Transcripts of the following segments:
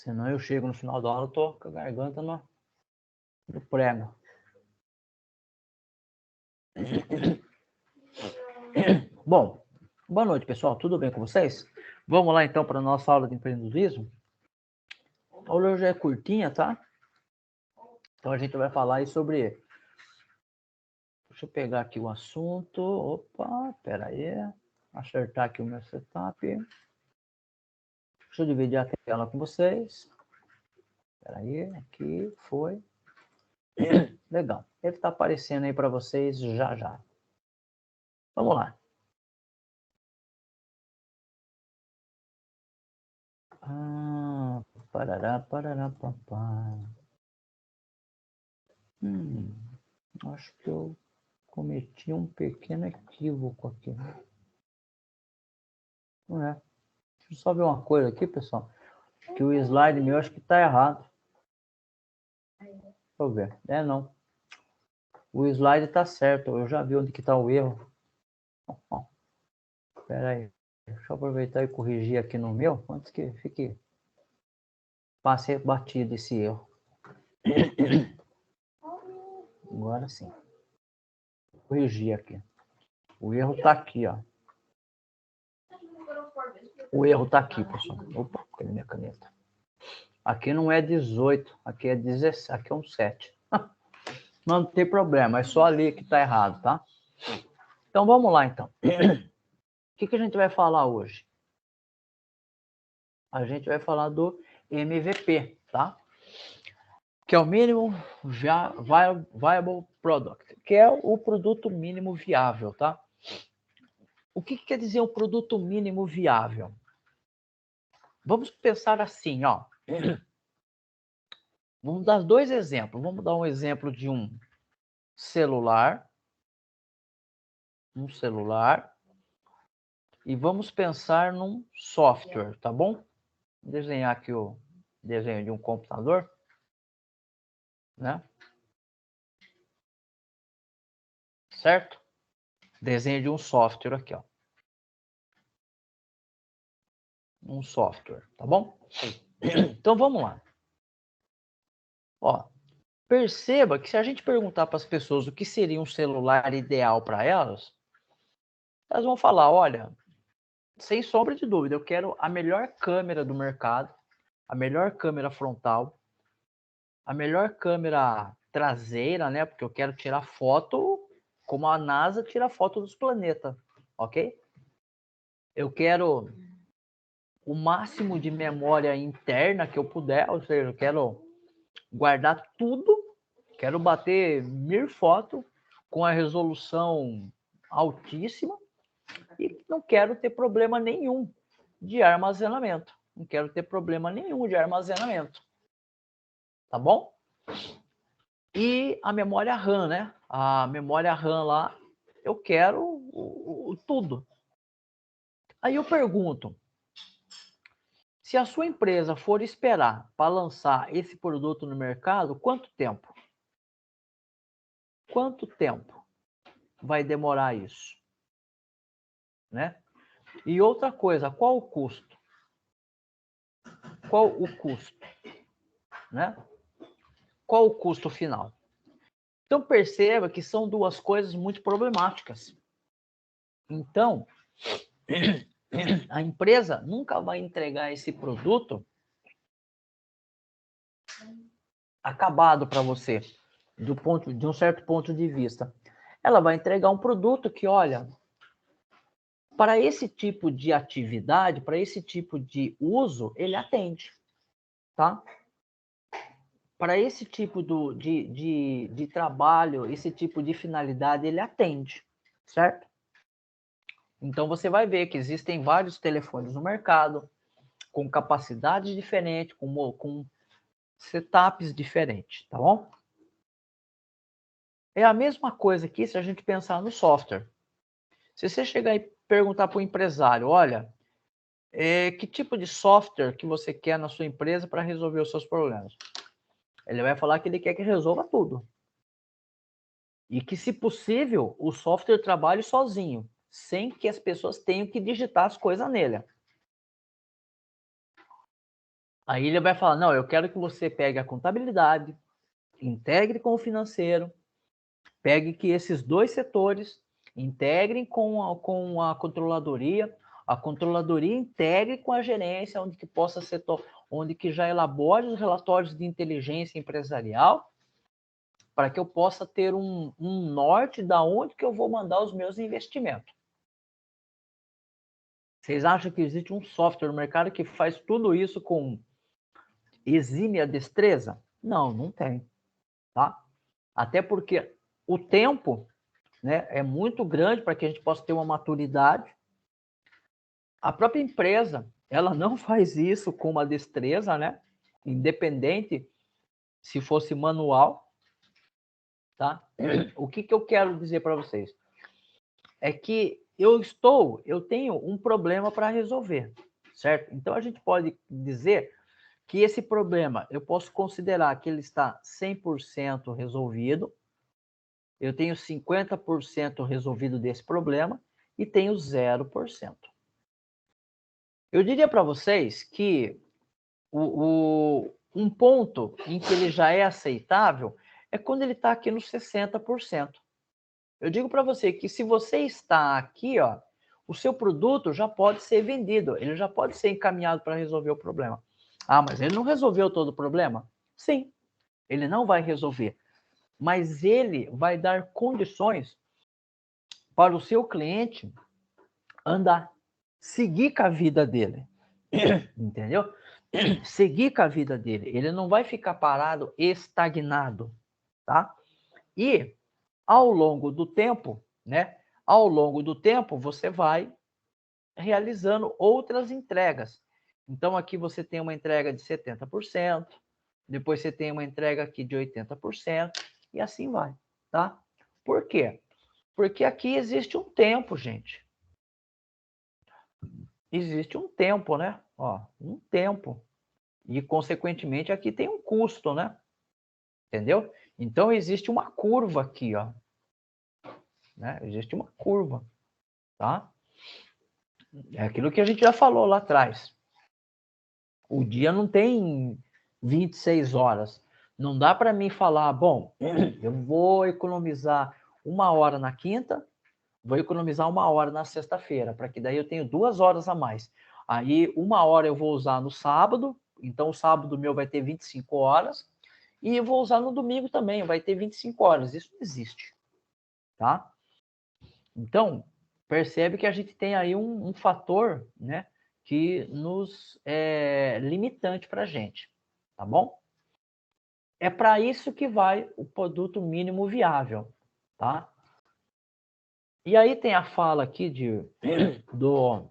Senão eu chego no final da aula, eu tô com a garganta no prego. Bom, boa noite, pessoal. Tudo bem com vocês? Vamos lá, então, para a nossa aula de empreendedorismo. A aula hoje é curtinha, tá? Então, a gente vai falar aí sobre... Deixa eu pegar aqui o assunto. Opa, pera aí. Acertar aqui o meu setup. Deixa eu dividir a tela com vocês. Espera aí, aqui, foi. Legal. Ele está aparecendo aí para vocês já já. Vamos lá. Parará, papá. Acho que eu cometi um pequeno equívoco aqui. Não é? Deixa eu só ver uma coisa aqui, pessoal. Que o slide meu acho que está errado. Deixa eu ver. Não. O slide está certo. Eu já vi onde que está o erro. Espera aí. Deixa eu aproveitar e corrigir aqui no meu, antes que fique passe batido esse erro. Agora sim. Vou corrigir aqui. O erro está aqui, ó. O erro está aqui, pessoal. Opa, cadê minha caneta? Aqui não é 18, aqui é 17, aqui é um 7. Não tem problema, é só ali que está errado, tá? Então vamos lá, então. O que a gente vai falar hoje? A gente vai falar do MVP, tá? Que é o Minimum Viable Product, que é o produto mínimo viável, tá? O que quer dizer um produto mínimo viável? Vamos pensar assim, ó. Vamos dar dois exemplos. Vamos dar um exemplo de um celular. E vamos pensar num software, tá bom? Vou desenhar aqui o desenho de um computador, né? Certo? Desenho de um software aqui, ó. Um software, tá bom? Então vamos lá. Ó, perceba que se a gente perguntar para as pessoas o que seria um celular ideal para elas vão falar, olha, sem sombra de dúvida, eu quero a melhor câmera do mercado, a melhor câmera frontal, a melhor câmera traseira, né? Porque eu quero tirar foto como a NASA tira foto dos planetas, ok? Eu quero o máximo de memória interna que eu puder, ou seja, eu quero guardar tudo, quero bater 1000 fotos com a resolução altíssima e não quero ter problema nenhum de armazenamento. Não quero ter problema nenhum de armazenamento. Tá bom? E a memória RAM, né? A memória RAM lá, eu quero tudo. Aí eu pergunto, se a sua empresa for esperar para lançar esse produto no mercado, quanto tempo? Quanto tempo vai demorar isso? Né? E outra coisa, qual o custo? Qual o custo? Né? Qual o custo final? Então perceba que são duas coisas muito problemáticas. Então, a empresa nunca vai entregar esse produto acabado para você, de um certo ponto de vista. Ela vai entregar um produto que, olha, para esse tipo de atividade, para esse tipo de uso, ele atende, tá? Para esse tipo de trabalho, esse tipo de finalidade, ele atende, certo? Então, você vai ver que existem vários telefones no mercado, com capacidades diferentes, com setups diferentes, tá bom? É a mesma coisa aqui se a gente pensar no software. Se você chegar e perguntar para o empresário, olha, que tipo de software que você quer na sua empresa para resolver os seus problemas? Ele vai falar que ele quer que resolva tudo. E que, se possível, o software trabalhe sozinho, sem que as pessoas tenham que digitar as coisas nele. Aí ele vai falar, não, eu quero que você pegue a contabilidade, integre com o financeiro, pegue que esses dois setores integrem com a controladoria integre com a gerência, onde que possa ser, onde que já elabore os relatórios de inteligência empresarial, para que eu possa ter um norte da onde que eu vou mandar os meus investimentos. Vocês acham que existe um software no mercado que faz tudo isso com exímia destreza? Não, não tem, tá? Até porque o tempo, né, é muito grande para que a gente possa ter uma maturidade. A própria empresa, ela não faz isso com uma destreza, né? Independente se fosse manual, tá? O que eu quero dizer para vocês é que eu tenho um problema para resolver, certo? Então a gente pode dizer que esse problema eu posso considerar que ele está 100% resolvido, eu tenho 50% resolvido desse problema e tenho 0%. Eu diria para vocês que um ponto em que ele já é aceitável é quando ele está aqui nos 60%. Eu digo para você que se você está aqui, ó, o seu produto já pode ser vendido, ele já pode ser encaminhado para resolver o problema. Ah, mas ele não resolveu todo o problema? Sim, ele não vai resolver, mas ele vai dar condições para o seu cliente andar, seguir com a vida dele, entendeu? Seguir com a vida dele, ele não vai ficar parado, estagnado, tá? E ao longo do tempo, né? Ao longo do tempo, você vai realizando outras entregas. Então, aqui você tem uma entrega de 70%, depois você tem uma entrega aqui de 80%, e assim vai, tá? Por quê? Porque aqui existe um tempo, gente. Existe um tempo, né? Ó, um tempo. E, consequentemente, aqui tem um custo, né? Entendeu? Então, existe uma curva aqui, ó. Né? Existe uma curva, tá? É aquilo que a gente já falou lá atrás. O dia não tem 26 horas. Não dá para mim falar, bom, eu vou economizar 1 hora na quinta, vou economizar 1 hora na sexta-feira, para que daí eu tenho 2 horas a mais. Aí 1 hora eu vou usar no sábado, então o sábado meu vai ter 25 horas, e eu vou usar no domingo também, vai ter 25 horas. Isso não existe, tá? Então, percebe que a gente tem aí um fator, né, que nos é limitante para a gente, tá bom? É para isso que vai o produto mínimo viável, tá? E aí tem a fala aqui do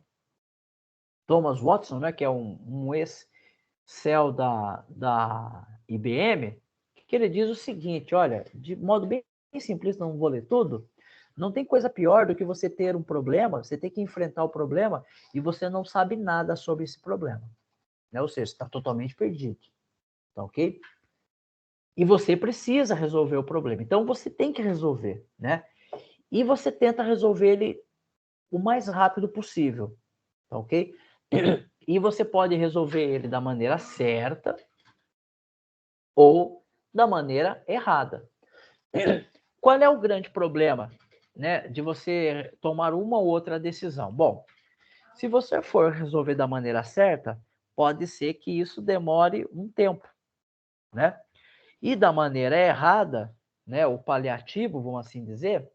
Thomas Watson, né, que é um ex-CEO da IBM, que ele diz o seguinte, olha, de modo bem simples, não vou ler tudo, não tem coisa pior do que você ter um problema, você ter que enfrentar o problema e você não sabe nada sobre esse problema, né? Ou seja, você está totalmente perdido, tá ok? E você precisa resolver o problema, então você tem que resolver, né? E você tenta resolver ele o mais rápido possível, tá ok? E você pode resolver ele da maneira certa ou da maneira errada. Qual é o grande problema, né, de você tomar uma ou outra decisão? Bom, se você for resolver da maneira certa, pode ser que isso demore um tempo, né? E da maneira errada, né, o paliativo, vamos assim dizer,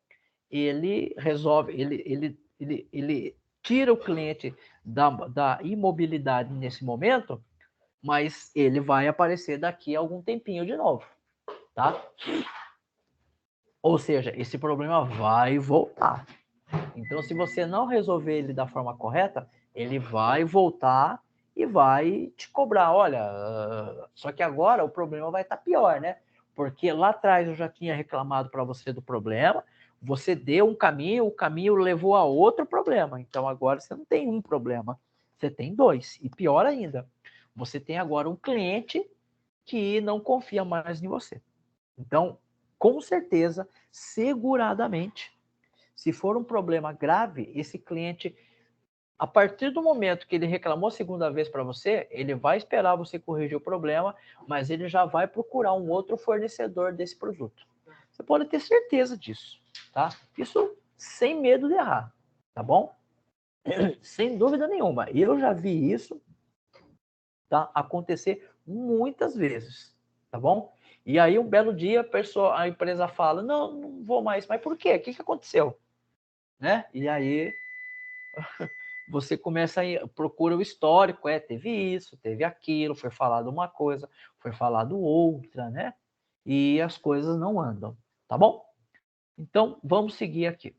ele resolve, ele tira o cliente da imobilidade nesse momento, mas ele vai aparecer daqui a algum tempinho de novo, tá? Ou seja, esse problema vai voltar. Então, se você não resolver ele da forma correta, ele vai voltar e vai te cobrar. Olha, só que agora o problema vai estar pior, né? Porque lá atrás eu já tinha reclamado para você do problema, você deu um caminho, o caminho levou a outro problema. Então agora você não tem um problema, você tem dois. E pior ainda, você tem agora um cliente que não confia mais em você. Então, com certeza, seguradamente, se for um problema grave, esse cliente A partir do momento que ele reclamou a segunda vez para você, ele vai esperar você corrigir o problema, mas ele já vai procurar um outro fornecedor desse produto. Você pode ter certeza disso, tá? Isso sem medo de errar, tá bom? Sem dúvida nenhuma. Eu já vi isso, tá, acontecer muitas vezes, tá bom? E aí um belo dia a empresa fala, não vou mais. Mas por quê? O que aconteceu? Né? E aí você começa a procura o histórico, teve isso, teve aquilo, foi falado uma coisa, foi falado outra, né? E as coisas não andam, tá bom? Então, vamos seguir aqui.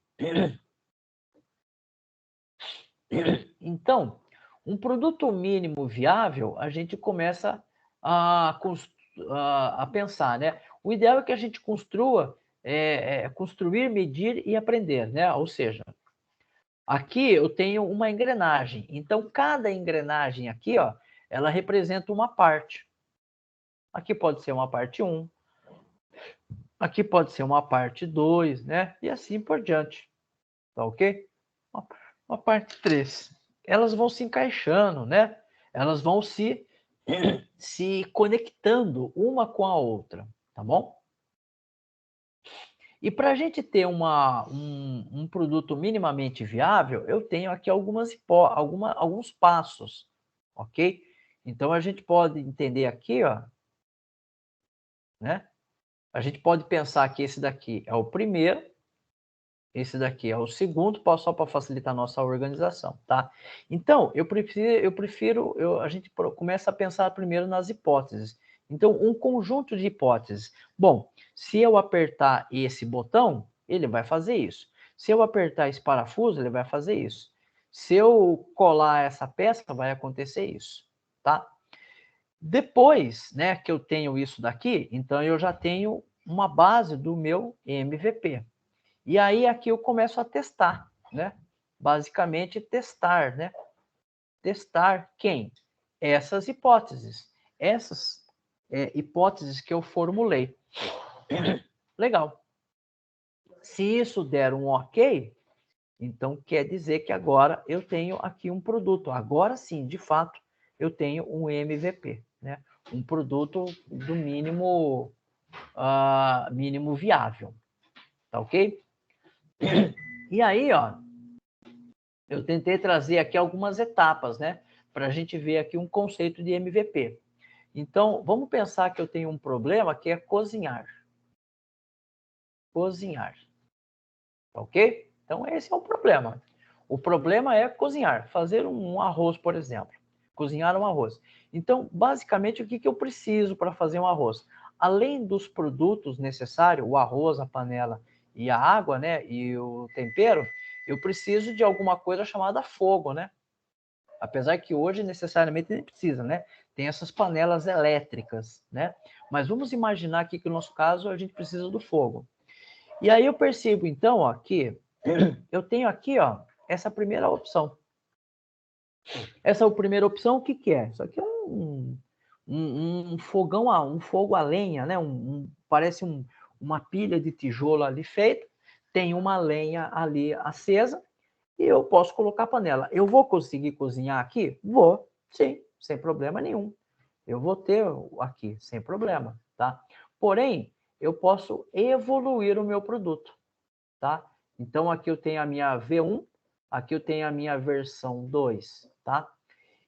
Então, um produto mínimo viável, a gente começa a pensar, né? O ideal é que a gente construa, construir, medir e aprender, né? Ou seja, aqui eu tenho uma engrenagem. Então, cada engrenagem aqui, ó, ela representa uma parte. Aqui pode ser uma parte 1, aqui pode ser uma parte 2, né? E assim por diante. Tá ok? Uma parte 3. Elas vão se encaixando, né? Elas vão se conectando uma com a outra, tá bom? E para a gente ter um produto minimamente viável, eu tenho aqui alguns passos, ok? Então a gente pode entender aqui, ó, né? A gente pode pensar que esse daqui é o primeiro, esse daqui é o segundo, só para facilitar a nossa organização, tá? Então, a gente começa a pensar primeiro nas hipóteses. Então, um conjunto de hipóteses. Bom, se eu apertar esse botão, ele vai fazer isso. Se eu apertar esse parafuso, ele vai fazer isso. Se eu colar essa peça, vai acontecer isso, tá? Depois, né, que eu tenho isso daqui, então eu já tenho uma base do meu MVP. E aí aqui eu começo a testar, né? Basicamente testar, né? Testar quem? Essas hipóteses. Essas hipóteses que eu formulei. Legal. Se isso der um ok, então quer dizer que agora eu tenho aqui um produto. Agora sim, de fato, eu tenho um MVP, né? Um produto do mínimo, mínimo viável. Tá ok? E aí, ó, eu tentei trazer aqui algumas etapas, né? Para a gente ver aqui um conceito de MVP. Então, vamos pensar que eu tenho um problema que é cozinhar. Cozinhar. Ok? Então, esse é o problema. O problema é cozinhar. Fazer um arroz, por exemplo. Cozinhar um arroz. Então, basicamente, o que eu preciso para fazer um arroz? Além dos produtos necessários, o arroz, a panela e a água, né? E o tempero, eu preciso de alguma coisa chamada fogo, né? Apesar que hoje necessariamente nem precisa, né? Tem essas panelas elétricas, né? Mas vamos imaginar aqui que no nosso caso a gente precisa do fogo. E aí eu percebo então, ó, que eu tenho aqui, ó, essa primeira opção. Essa primeira opção, o que que é? Isso aqui é um fogão, um fogo a lenha, né? Parece uma pilha de tijolo ali feita, tem uma lenha ali acesa, e eu posso colocar a panela. Eu vou conseguir cozinhar aqui? Vou, sim, sem problema nenhum. Eu vou ter aqui, sem problema, tá? Porém, eu posso evoluir o meu produto, tá? Então, aqui eu tenho a minha V1, aqui eu tenho a minha versão 2, tá?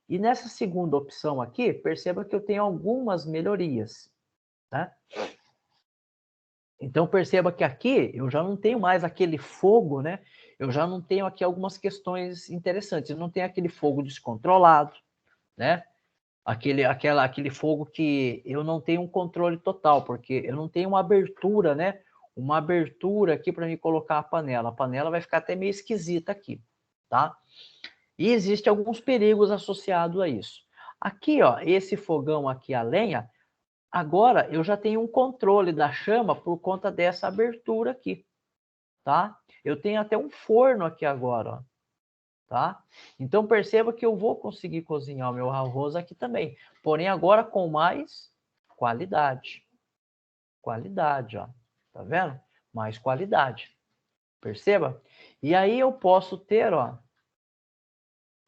E nessa segunda opção aqui, perceba que eu tenho algumas melhorias, tá? Então perceba que aqui eu já não tenho mais aquele fogo, né? Eu já não tenho aqui algumas questões interessantes. Eu não tenho aquele fogo descontrolado, né? Aquele fogo que eu não tenho um controle total, porque eu não tenho uma abertura, né? Uma abertura aqui para me colocar a panela. A panela vai ficar até meio esquisita aqui, tá? E existem alguns perigos associados a isso. Aqui, ó, esse fogão aqui a lenha, agora eu já tenho um controle da chama por conta dessa abertura aqui, tá? Eu tenho até um forno aqui agora, ó, tá? Então perceba que eu vou conseguir cozinhar o meu arroz aqui também, porém agora com mais qualidade. Qualidade, ó. Tá vendo? Mais qualidade. Perceba? E aí eu posso ter, ó,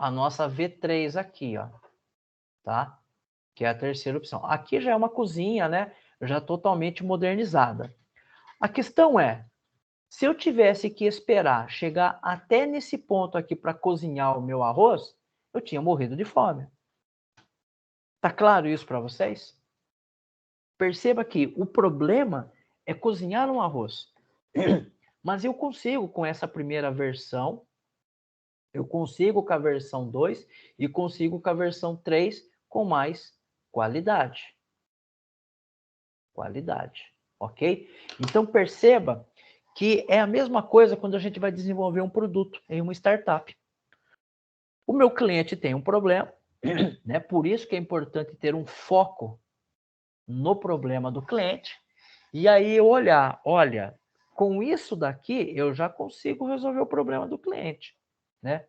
a nossa V3 aqui, ó, tá? Que é a terceira opção. Aqui já é uma cozinha, né? Já totalmente modernizada. A questão é, se eu tivesse que esperar chegar até nesse ponto aqui para cozinhar o meu arroz, eu tinha morrido de fome. Tá claro isso para vocês? Perceba que o problema é cozinhar um arroz. Mas eu consigo com essa primeira versão, eu consigo com a versão 2 e consigo com a versão 3 com mais qualidade. Qualidade, ok? Então perceba que é a mesma coisa quando a gente vai desenvolver um produto em uma startup. O meu cliente tem um problema, né? Por isso que é importante ter um foco no problema do cliente. E aí eu olhar, olha, com isso daqui eu já consigo resolver o problema do cliente, né?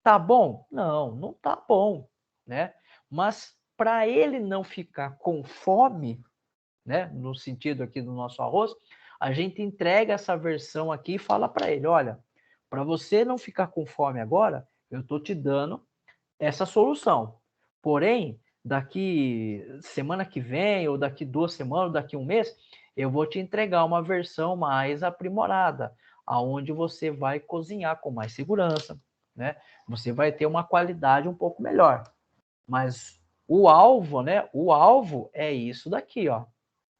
Tá bom? Não, não tá bom, né? Mas para ele não ficar com fome, né, no sentido aqui do nosso arroz, a gente entrega essa versão aqui e fala para ele, olha, para você não ficar com fome agora, eu tô te dando essa solução. Porém, daqui semana que vem, ou daqui 2 semanas, ou daqui um mês, eu vou te entregar uma versão mais aprimorada, aonde você vai cozinhar com mais segurança, né? Você vai ter uma qualidade um pouco melhor. Mas o alvo, né? O alvo é isso daqui, ó.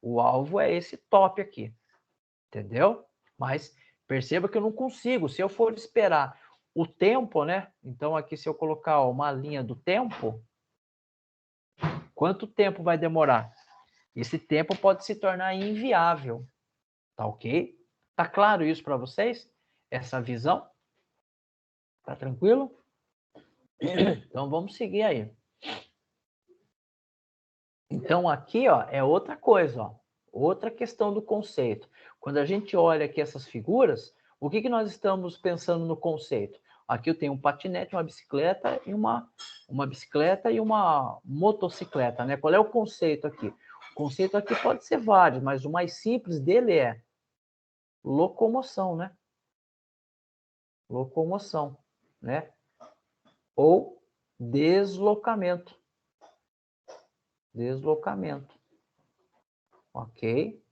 O alvo é esse top aqui, entendeu? Mas perceba que eu não consigo. Se eu for esperar o tempo, né? Então aqui se eu colocar uma linha do tempo, quanto tempo vai demorar? Esse tempo pode se tornar inviável, tá ok? Tá claro isso para vocês? Essa visão? Tá tranquilo? Então vamos seguir aí. Então aqui, ó, é outra coisa, ó. Outra questão do conceito. Quando a gente olha aqui essas figuras, o que nós estamos pensando no conceito? Aqui eu tenho um patinete, uma bicicleta e uma motocicleta, né? Qual é o conceito aqui? O conceito aqui pode ser vários, mas o mais simples dele é locomoção, né? Locomoção, né? Ou deslocamento. Deslocamento. Ok?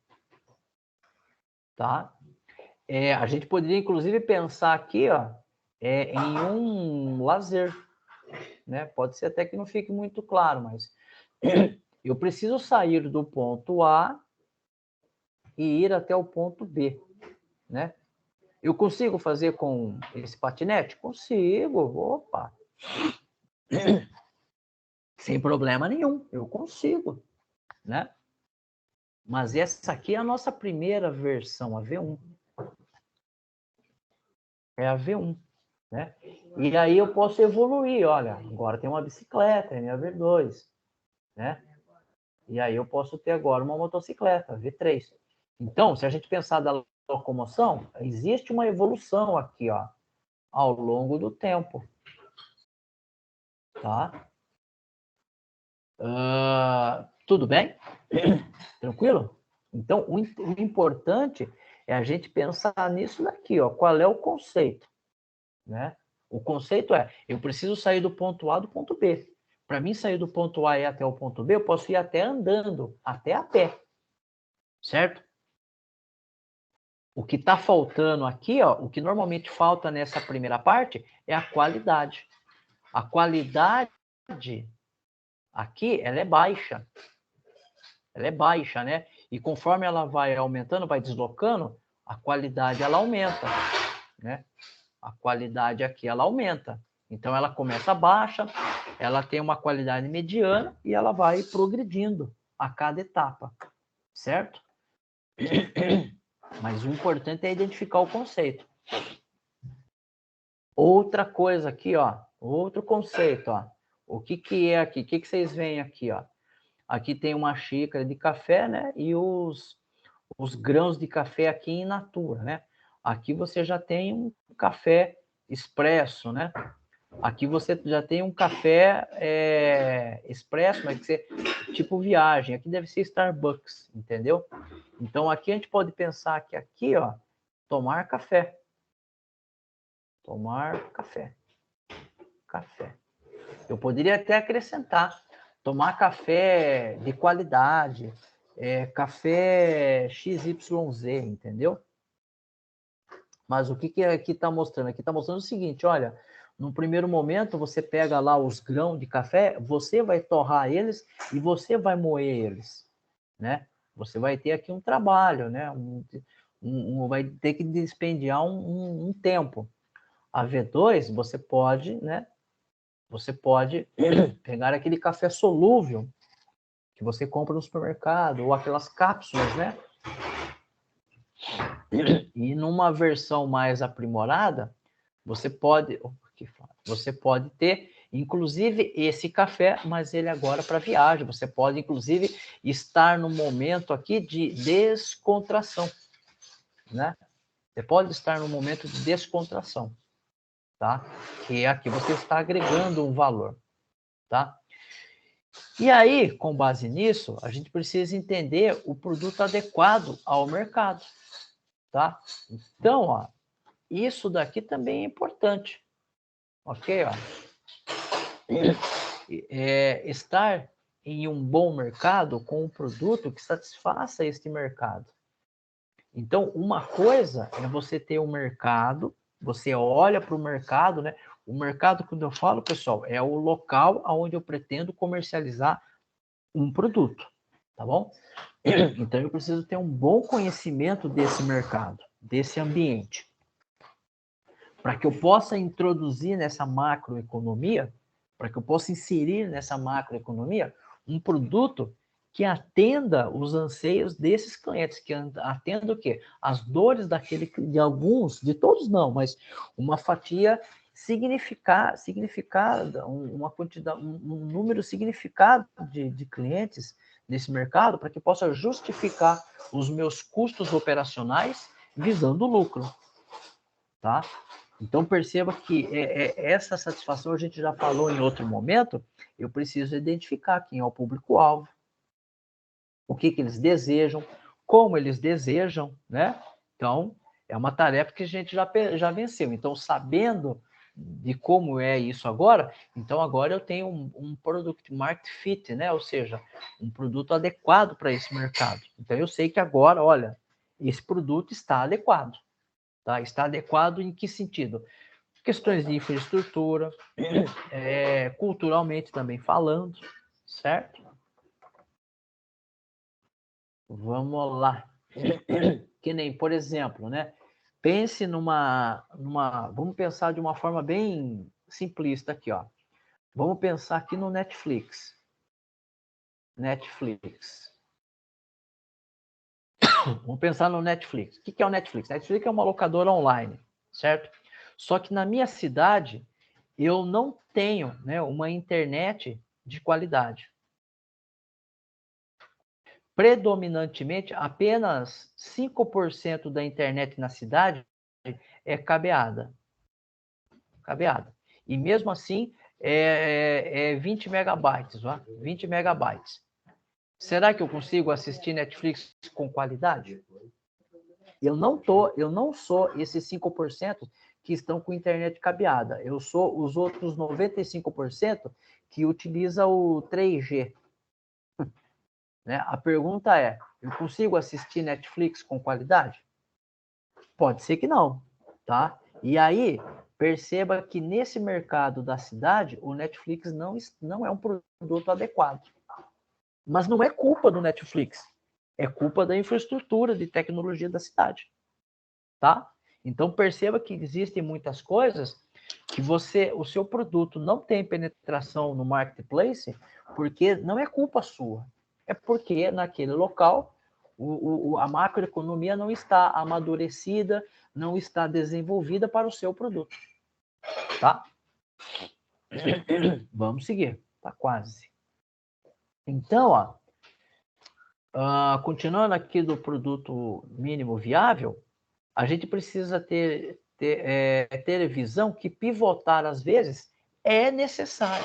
Tá? A gente poderia, inclusive, pensar aqui, ó, em um lazer, né? Pode ser até que não fique muito claro, mas eu preciso sair do ponto A e ir até o ponto B, né? Eu consigo fazer com esse patinete? Consigo, opa. Sem problema nenhum, eu consigo, né? Mas essa aqui é a nossa primeira versão, a V1. É a V1. Né? E aí eu posso evoluir, olha, agora tem uma bicicleta, é minha V2, né? E aí eu posso ter agora uma motocicleta, V3. Então, se a gente pensar da locomoção, existe uma evolução aqui, ó, ao longo do tempo, tá? Tudo bem? Tranquilo? Então, o importante é a gente pensar nisso daqui, ó, qual é o conceito, né? O conceito é, eu preciso sair do ponto A do ponto B. Para mim sair do ponto A e ir até o ponto B, eu posso ir até andando, até a pé, certo? O que está faltando aqui, ó, o que normalmente falta nessa primeira parte é a qualidade. A qualidade aqui, ela é baixa. Ela é baixa, né? E conforme ela vai aumentando, vai deslocando, a qualidade ela aumenta, né? A qualidade aqui ela aumenta. Então ela começa baixa, ela tem uma qualidade mediana e ela vai progredindo a cada etapa, certo? Mas o importante é identificar o conceito. Outra coisa aqui, ó, outro conceito, ó. O que é aqui? O que vocês veem aqui, ó? Aqui tem uma xícara de café, né? E os grãos de café aqui in natura, né? Aqui você já tem um café expresso, né? Aqui você já tem um café expresso, mas que você, tipo viagem. Aqui deve ser Starbucks, entendeu? Então aqui a gente pode pensar que aqui, ó, tomar café. Tomar café. Café. Eu poderia até acrescentar, tomar café de qualidade, café XYZ, entendeu? Mas o que aqui está mostrando? Aqui está mostrando o seguinte, olha, no primeiro momento você pega lá os grãos de café, você vai torrar eles e você vai moer eles, né? Você vai ter aqui um trabalho, né? Vai ter que dispendiar um tempo. A V2, você pode, né? Você pode pegar aquele café solúvel que você compra no supermercado, ou aquelas cápsulas, né? E numa versão mais aprimorada, você pode ter, inclusive, esse café, mas ele agora para viagem. Você pode, inclusive, estar no momento aqui de descontração, né? Você pode estar no momento de descontração, tá? Que aqui você está agregando um valor, tá? E aí, com base nisso, a gente precisa entender o produto adequado ao mercado, tá? Então, ó, isso daqui também é importante, ok? Ó. Estar em um bom mercado com um produto que satisfaça este mercado. Então, uma coisa é você ter um mercado, você olha para o mercado, né? O mercado, quando eu falo, pessoal, é o local onde eu pretendo comercializar um produto, tá bom? Então, eu preciso ter um bom conhecimento desse mercado, desse ambiente, para que eu possa introduzir nessa macroeconomia, para que eu possa inserir nessa macroeconomia um produto que atenda os anseios desses clientes, que atenda o quê? As dores de alguns, de todos não, mas uma fatia significada, uma quantidade, um número significado de clientes nesse mercado, para que possa justificar os meus custos operacionais visando o lucro, tá? Então perceba que essa satisfação a gente já falou em outro momento. Eu preciso identificar quem é o público-alvo, o que eles desejam, como eles desejam, né? Então, é uma tarefa que a gente já venceu. Então, sabendo de como é isso agora, então agora eu tenho um product market fit, né? Ou seja, um produto adequado para esse mercado. Então, eu sei que agora, olha, esse produto está adequado. Tá? Está adequado em que sentido? Questões de infraestrutura, culturalmente também falando, certo? Vamos lá. Que nem, por exemplo, né? Pense vamos pensar de uma forma bem simplista aqui, ó. Vamos pensar aqui no Netflix. Netflix. Vamos pensar no Netflix. O que é o Netflix? Netflix é uma locadora online, certo? Só que na minha cidade, eu não tenho, né, uma internet de qualidade. Predominantemente, apenas 5% da internet na cidade é cabeada. Cabeada. E mesmo assim, 20 megabytes, ó, 20 megabytes. Será que eu consigo assistir Netflix com qualidade? Eu não sou esses 5% que estão com internet cabeada. Eu sou os outros 95% que utiliza o 3G. Né? A pergunta é, eu consigo assistir Netflix com qualidade? Pode ser que não, tá? E aí, perceba que nesse mercado da cidade, o Netflix não é um produto adequado. Mas não é culpa do Netflix, é culpa da infraestrutura de tecnologia da cidade, tá? Então perceba que existem muitas coisas que o seu produto não tem penetração no marketplace, porque não é culpa sua, é porque naquele local a macroeconomia não está amadurecida, não está desenvolvida para o seu produto, tá? Vamos seguir, tá quase. Então, ó, continuando aqui do produto mínimo viável, a gente precisa ter visão que pivotar, às vezes, é necessário.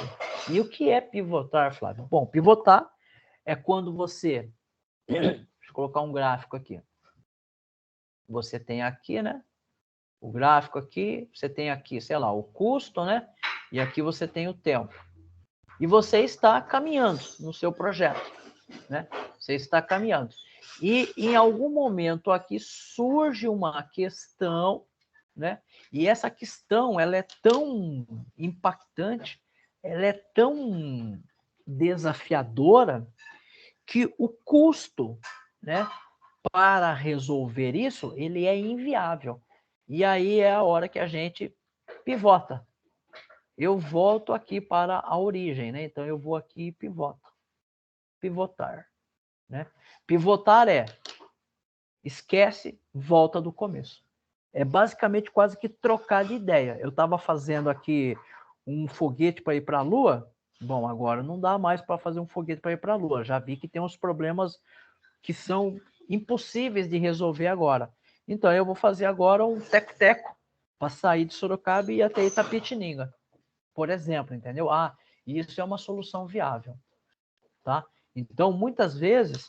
E o que é pivotar, Flávio? Bom, pivotar é quando você... Deixa eu colocar um gráfico aqui. Você tem aqui, né? O gráfico aqui, você tem aqui, sei lá, o custo, né? E aqui você tem o tempo. E você está caminhando no seu projeto, né? Você está caminhando. E em algum momento aqui surge uma questão, né? E essa questão, ela é tão impactante, ela é tão desafiadora que o custo, né, para resolver isso, ele é inviável. E aí é a hora que a gente pivota. Eu volto aqui para a origem, né? Então eu vou aqui e pivoto. Pivotar, né? Pivotar é esquece, volta do começo. É basicamente quase que trocar de ideia. Eu estava fazendo aqui um foguete para ir para a Lua. Bom, agora não dá mais para fazer um foguete para ir para a Lua. Já vi que tem uns problemas que são impossíveis de resolver agora. Então eu vou fazer agora um teco-teco para sair de Sorocaba e ir até Itapetininga, por exemplo, entendeu? Ah, isso é uma solução viável, tá? Então, muitas vezes,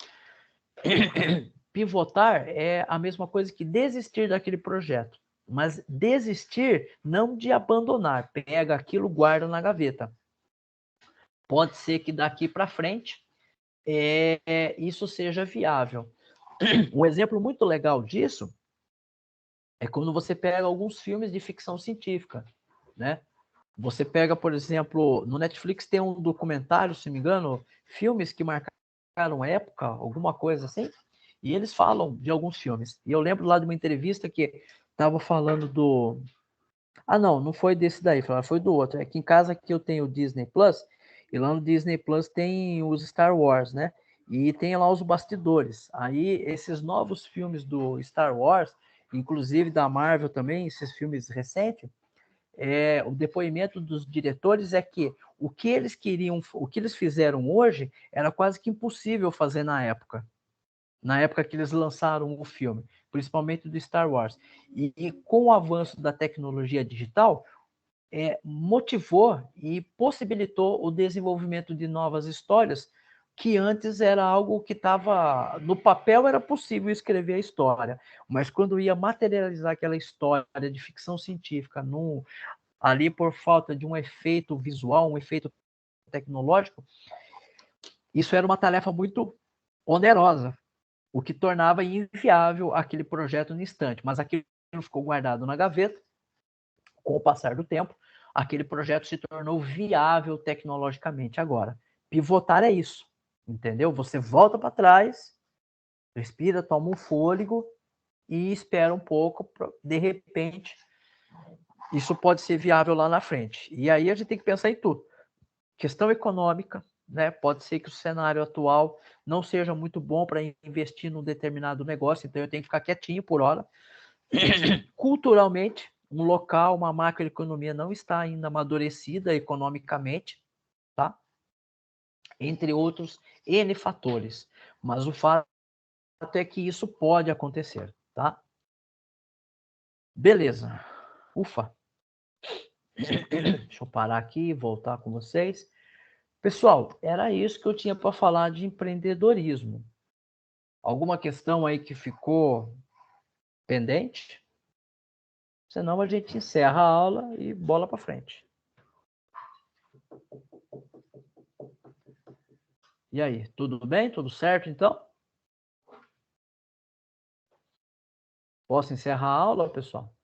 pivotar é a mesma coisa que desistir daquele projeto. Mas desistir não de abandonar. Pega aquilo, guarda na gaveta. Pode ser que daqui para frente isso seja viável. Um exemplo muito legal disso é quando você pega alguns filmes de ficção científica, né? Você pega, por exemplo, no Netflix tem um documentário, se não me engano, filmes que marcaram época, alguma coisa assim, e eles falam de alguns filmes. E eu lembro lá de uma entrevista que estava falando do... Ah, não, não foi desse daí, foi do outro. É que em casa que eu tenho o Disney Plus, e lá no Disney Plus tem os Star Wars, né? E tem lá os bastidores. Aí esses novos filmes do Star Wars, inclusive da Marvel também, esses filmes recentes, o depoimento dos diretores é que o que eles queriam, o que eles fizeram hoje era quase que impossível fazer na época que eles lançaram o filme, principalmente do Star Wars. E com o avanço da tecnologia digital, motivou e possibilitou o desenvolvimento de novas histórias que antes era algo que estava no papel, era possível escrever a história, mas quando ia materializar aquela história de ficção científica ali por falta de um efeito visual, um efeito tecnológico, isso era uma tarefa muito onerosa, o que tornava inviável aquele projeto no instante. Mas aquilo ficou guardado na gaveta. Com o passar do tempo, aquele projeto se tornou viável tecnologicamente. Agora, pivotar é isso, entendeu? Você volta para trás, respira, toma um fôlego e espera um pouco, de repente, isso pode ser viável lá na frente. E aí a gente tem que pensar em tudo. Questão econômica, né? Pode ser que o cenário atual não seja muito bom para investir num determinado negócio, então eu tenho que ficar quietinho por hora. Culturalmente, um local, uma macroeconomia não está ainda amadurecida economicamente, tá? Entre outros N fatores. Mas o fato é que isso pode acontecer, tá? Beleza. Ufa. Deixa eu parar aqui e voltar com vocês. Pessoal, era isso que eu tinha para falar de empreendedorismo. Alguma questão aí que ficou pendente? Senão a gente encerra a aula e bola para frente. E aí, tudo bem? Tudo certo então? Posso encerrar a aula, pessoal?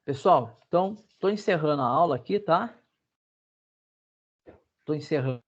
Pessoal, então, estou encerrando a aula aqui, tá? Estou encerrando